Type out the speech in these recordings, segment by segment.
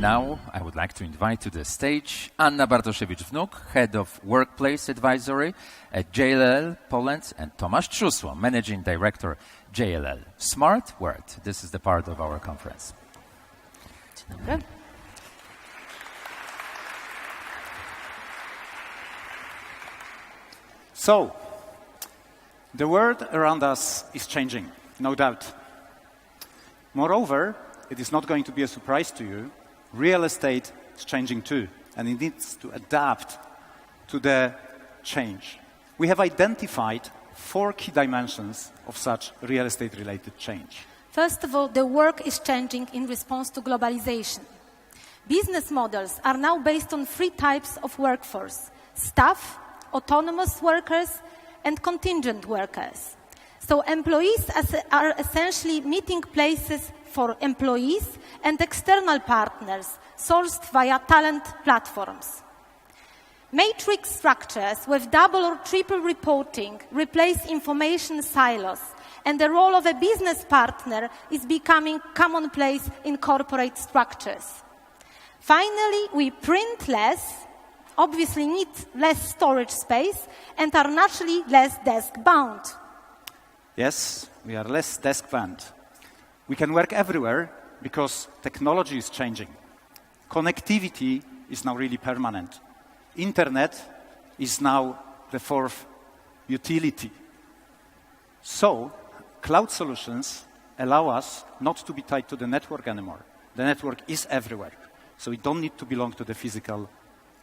now I would like to invite to the stage Anna Bartoszewicz-Wnuk, Head of Workplace Advisory at JLL Poland, and Tomasz Trzósło, Managing Director, JLL. Smart word. This is the part of our conference. Dzień dobry. So, the world around us is changing, no doubt. Moreover, it is not going to be a surprise to you, real estate is changing too, and it needs to adapt to the change. We have identified 4 key dimensions of such real estate-related change. First of all, the work is changing in response to globalization. Business models are now based on 3 types of workforce: staff, autonomous workers, and contingent workers. So employees are essentially meeting places for employees and external partners sourced via talent platforms. Matrix structures with double or triple reporting replace information silos, and the role of a business partner is becoming commonplace in corporate structures. Finally, we print less, obviously need less storage space, and are naturally less desk-bound. Yes, we are less desk-bound. We can work everywhere because technology is changing. Connectivity is now really permanent. Internet is now the 4th utility. So, cloud solutions allow us not to be tied to the network anymore. The network is everywhere, so we don't need to belong to the physical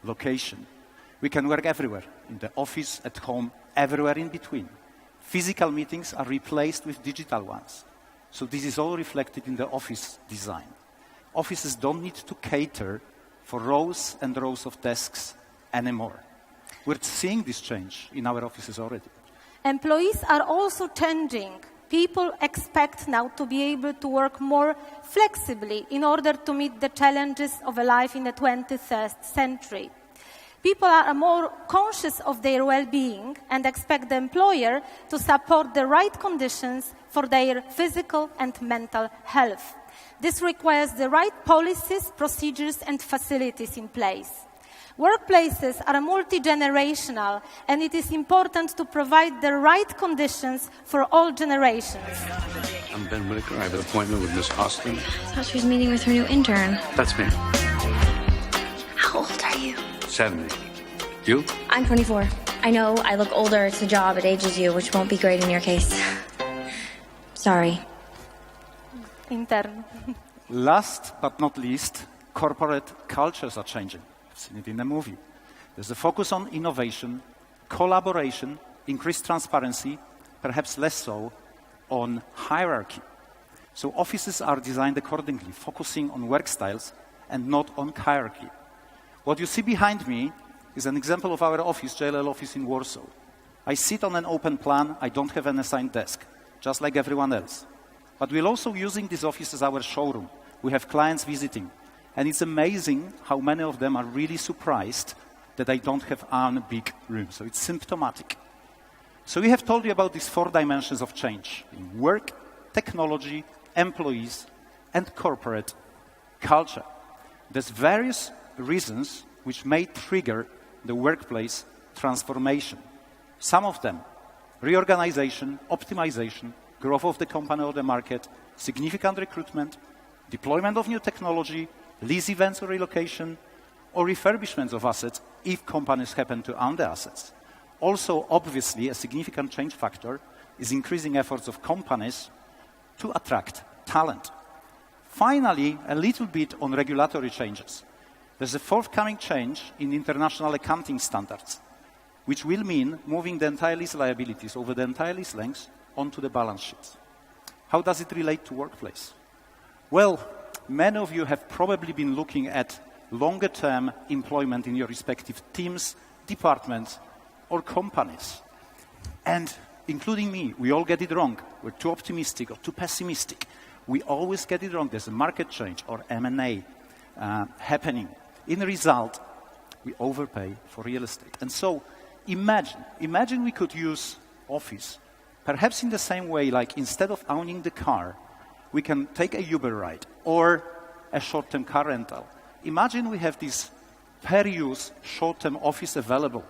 location. We can work everywhere, in the office, at home, everywhere in between. Physical meetings are replaced with digital ones. So this is all reflected in the office design. Offices don't need to cater for rows and rows of desks anymore. We're seeing this change in our offices already. Employees are also changing. People expect now to be able to work more flexibly in order to meet the challenges of a life in the 21st century. People are more conscious of their well-being and expect the employer to support the right conditions for their physical and mental health. This requires the right policies, procedures, and facilities in place. Workplaces are multi-generational, and it is important to provide the right conditions for all generations. I'm Ben Whitaker. I have an appointment with Miss Austin. I thought she was meeting with her new intern. That's me. How old are you? 70. You? I'm 24. I know I look older. It's a job. It ages you, which won't be great in your case. Sorry. Intern. Last but not least, corporate cultures are changing. I've seen it in the movie. There's a focus on innovation, collaboration, increased transparency, perhaps less so on hierarchy. So offices are designed accordingly, focusing on work styles and not on hierarchy. What you see behind me is an example of our office, JLL office in Warsaw. I sit on an open plan. I don't have an assigned desk, just like everyone else. But we're also using this office as our showroom. We have clients visiting. And it's amazing how many of them are really surprised that I don't have one big room. So it's symptomatic. So we have told you about these 4 dimensions of change: in work, technology, employees, and corporate culture. There's various reasons which may trigger the workplace transformation. Some of them: reorganization, optimization, growth of the company or the market, significant recruitment, deployment of new technology, lease events or relocation, or refurbishments of assets if companies happen to own the assets. Also, obviously, a significant change factor is increasing efforts of companies to attract talent. Finally, a little bit on regulatory changes. There's a forthcoming change in international accounting standards, which will mean moving the entire lease liabilities over the entire lease length onto the balance sheets. How does it relate to workplace? Well, many of you have probably been looking at longer-term employment in your respective teams, departments, or companies. And including me, we all get it wrong. We're too optimistic or too pessimistic. We always get it wrong. There's a market change or M&A happening. In the result, we overpay for real estate. And so imagine we could use office, perhaps in the same way, like instead of owning the car, we can take a Uber ride or a short-term car rental Imagine we have this per-use short-term office available.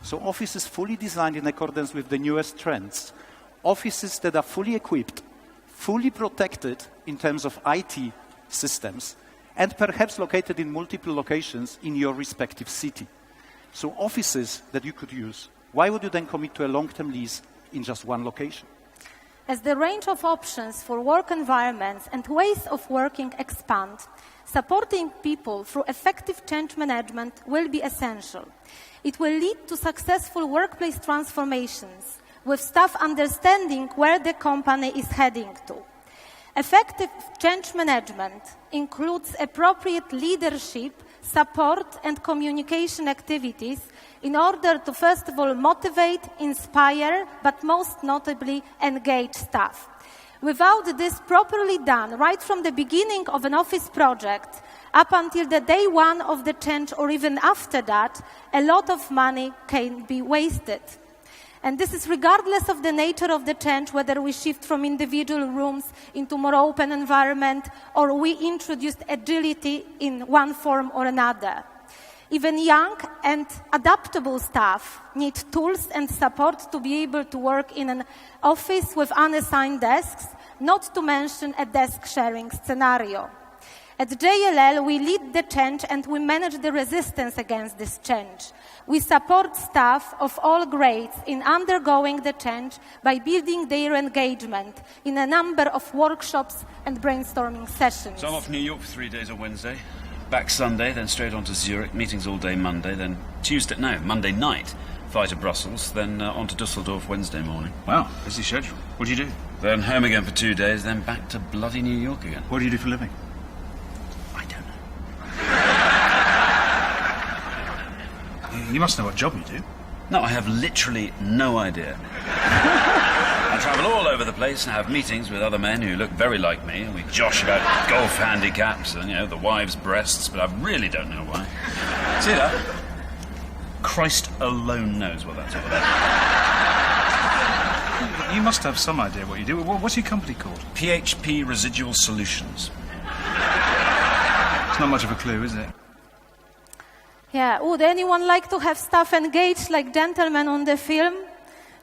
So offices fully designed in accordance with the newest trends. Offices that are fully equipped, fully protected in terms of IT systems, and perhaps located in multiple locations in your respective city. So offices that you could use. Why would you then commit to a long-term lease in just one location? As the range of options for work environments and ways of working expand, supporting people through effective change management will be essential. It will lead to successful workplace transformations, with staff understanding where the company is heading to. Effective change management includes appropriate leadership, support, and communication activities in order to, first of all, motivate, inspire, but most notably, engage staff. Without this properly done right from the beginning of an office project up until the day one of the change or even after that, a lot of money can be wasted. And this is regardless of the nature of the change, whether we shift from individual rooms into more open environment or we introduced agility in one form or another. Even young and adaptable staff need tools and support to be able to work in an office with unassigned desks, not to mention a desk-sharing scenario. At JLL, we lead the change and we manage the resistance against this change. We support staff of all grades in undergoing the change by building their engagement in a number of workshops and brainstorming sessions. So I'm off New York for 3 days on Wednesday, back Sunday, then straight on to Zurich, meetings all day Monday, then Monday night, fly to Brussels, then on to Dusseldorf Wednesday morning. Wow, busy schedule. What do you do? Then home again for 2 days, then back to bloody New York again. What do you do for a living? I don't know. You must know what job you do. No, I have literally no idea. I travel all over the place and have meetings with other men who look very like me, and we josh about golf handicaps and, the wives' breasts, but I really don't know why. See that? Christ alone knows what that's all about. You must have some idea what you do. What's your company called? PHP Residual Solutions. It's not much of a clue, is it? Yeah, would anyone like to have staff engaged like gentlemen on the film?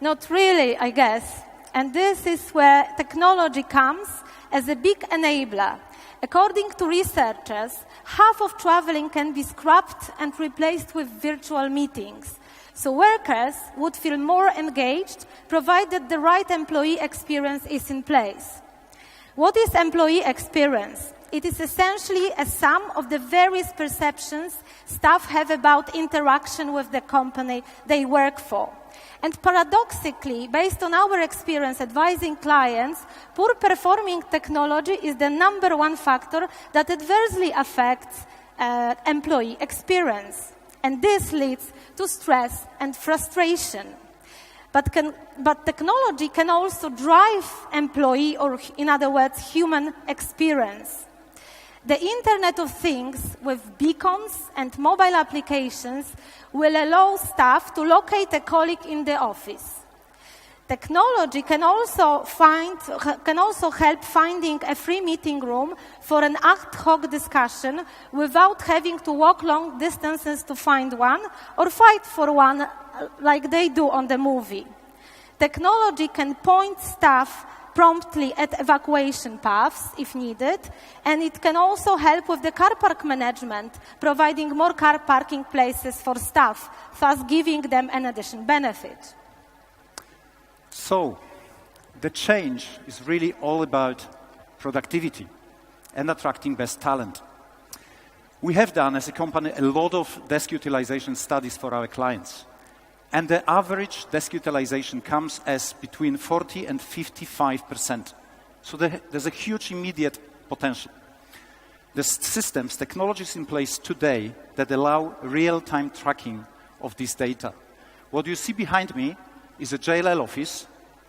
Not really, I guess. And this is where technology comes as a big enabler. According to researchers, half of traveling can be scrapped and replaced with virtual meetings. So workers would feel more engaged, provided the right employee experience is in place. What is employee experience? It is essentially a sum of the various perceptions staff have about interaction with the company they work for. And paradoxically, based on our experience advising clients, poor performing technology is the number one factor that adversely affects employee experience. And this leads to stress and frustration. But technology can also drive employee, or in other words, human experience. The Internet of Things with beacons and mobile applications will allow staff to locate a colleague in the office. Technology can also help finding a free meeting room for an ad hoc discussion without having to walk long distances to find one or fight for one like they do on the movie. Technology can point staff promptly at evacuation paths if needed, and it can also help with the car park management, providing more car parking places for staff, thus giving them an additional benefit. So, the change is really all about productivity and attracting best talent. We have done, as a company, a lot of desk utilization studies for our clients. And the average desk utilization comes as between 40 and 55%. So there's a huge immediate potential. The systems, technologies in place today that allow real-time tracking of this data. What you see behind me is a JLL office.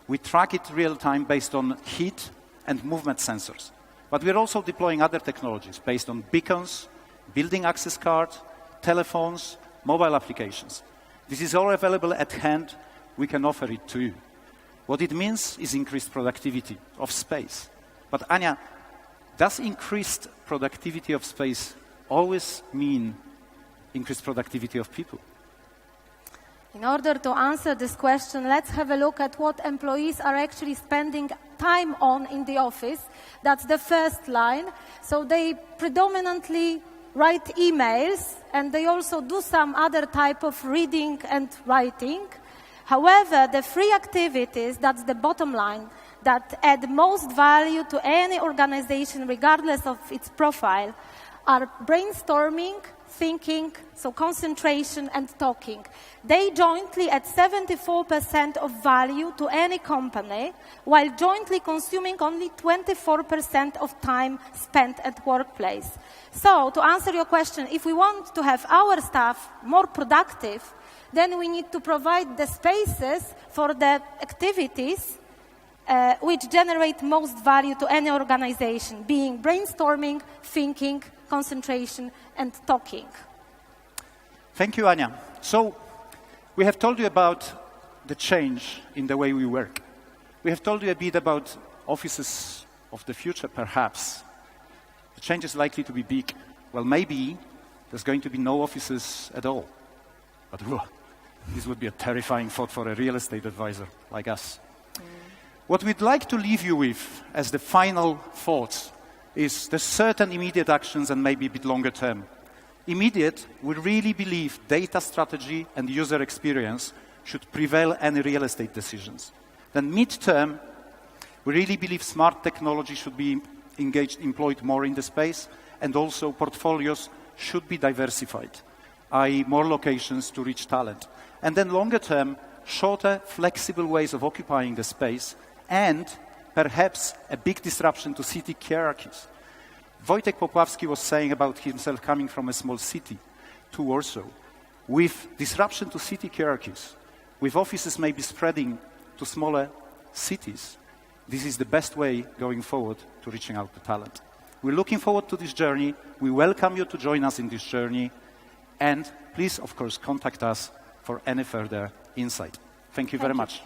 We track it real-time based on heat and movement sensors. But we're also deploying other technologies based on beacons, building access cards, telephones, mobile applications. This is all available at hand. We can offer it to you. What it means is increased productivity of space. But Anya, does increased productivity of space always mean increased productivity of people? In order to answer this question, let's have a look at what employees are actually spending time on in the office. That's the first line. So they predominantly write emails, and they also do some other type of reading and writing. However, the three activities, that's the bottom line, that add most value to any organization, regardless of its profile, are brainstorming, thinking, so concentration and talking. They jointly add 74% of value to any company, while jointly consuming only 24% of time spent at workplace. So, to answer your question, if we want to have our staff more productive, then we need to provide the spaces for the activities which generate most value to any organization, being brainstorming, thinking, concentration, and talking. Thank you, Anya. So, we have told you about the change in the way we work. We have told you a bit about offices of the future, perhaps. The change is likely to be big. Well, maybe there's going to be no offices at all. But this would be a terrifying thought for a real estate advisor like us. What we'd like to leave you with as the final thoughts is the certain immediate actions and maybe a bit longer term. Immediate, we really believe data strategy and user experience should prevail any real estate decisions. Then mid-term, we really believe smart technology should be employed more in the space, and also portfolios should be diversified, i.e. more locations to reach talent. And then longer term, shorter, flexible ways of occupying the space, and perhaps a big disruption to city hierarchies. Wojtek Popławski was saying about himself coming from a small city to Warsaw. With disruption to city hierarchies, with offices maybe spreading to smaller cities, this is the best way going forward to reaching out to talent. We're looking forward to this journey. We welcome you to join us in this journey. And please, of course, contact us for any further insight. Thank you very much.